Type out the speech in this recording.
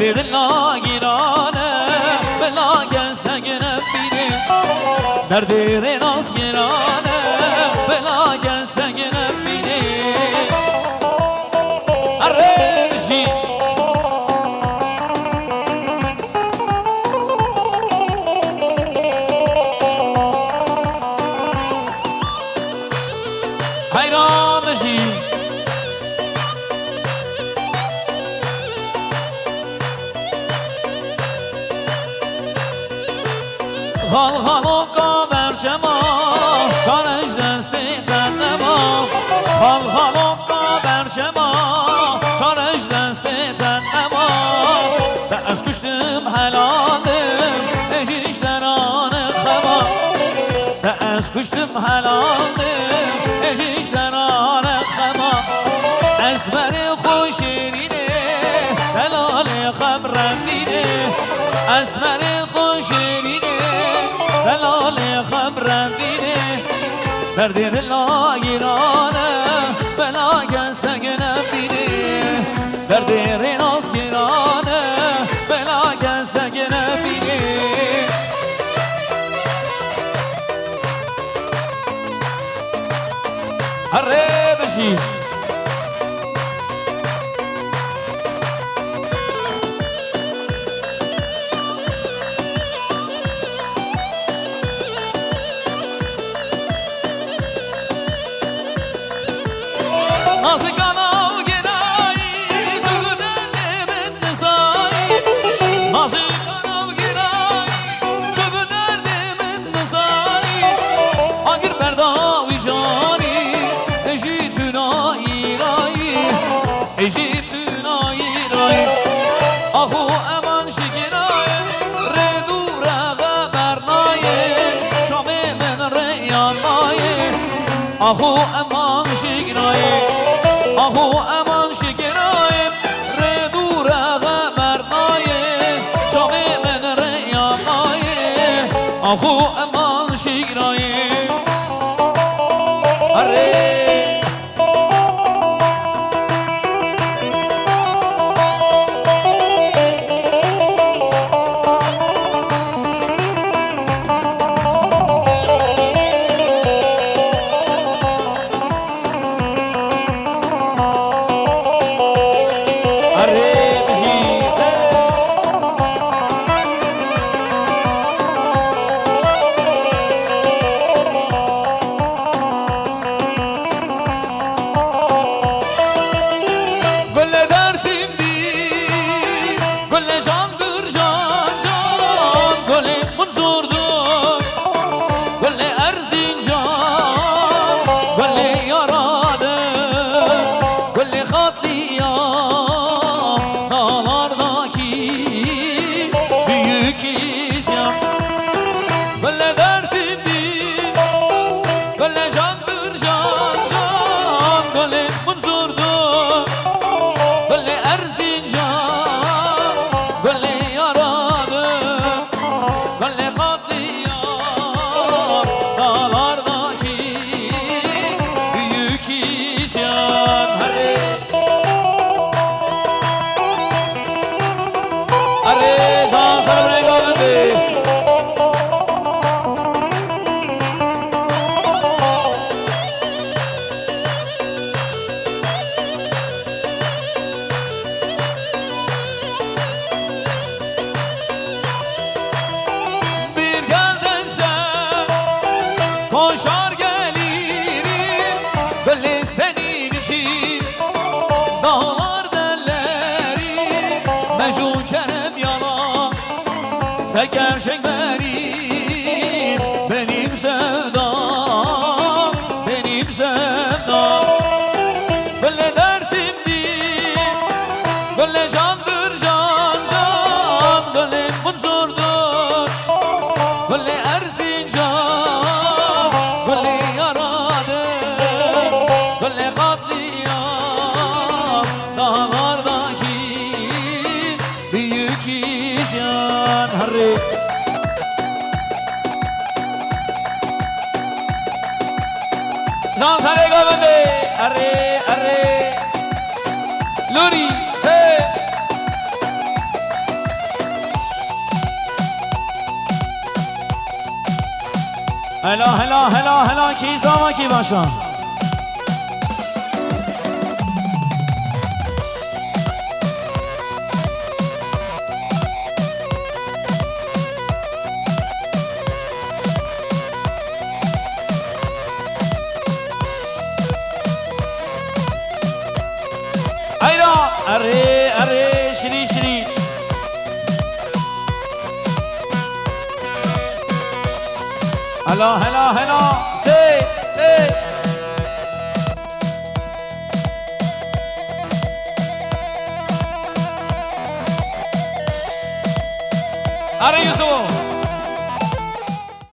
Derdi dilla girane bela gelse gene biri. Derdi renas girane bela gelse gene biri. Arreşi hayranışı Hal halokka berçema Çarış desti tennema Hal halokka berçema Çarış desti tennema Ders kuştum helalim Ecişler anı khema Ders kuştum helalim Ecişler anı khema Ezberi خوشیرینه دلال خبرم دیده اسمر خوشیرینه دلال خبرم دیده درد دلا گیرانه بلا گسه گنم دیده درد ریناس گیرانه بلا گسه گنم دیده هره بشی Nasıl kanal girayı, söbüderdim nizayı. Nasıl kanal girayı, söbüderdim nizayı. Agir perdavi cani, ejitün ayirayı, ejitün ayirayı. Ahu eman şikirayı, redura gabernayı, şame men reyanayı. Ahu eman şikirayı. Ahu aman şekerayim redura gabernayim şami men reyanayim Ahu aman şekerayim Arre Koşar gelirim böyle senin için Dağlar delleri mecnun kerem yana Seker şeklerim benim sevdam Benim sevdam Böyle dersimdir Böyle candır can can Böyle munzurdur Böyle Erzincan Böyle yaradır Böyle katliam Dağlardaki büyük isyan Harri San sare govende Harri Harri Luri se هلا هلا هلا هلا کی زاما کی باشا ایرا اره اره شری شری هلا هلا هلا سي سي اره یوسف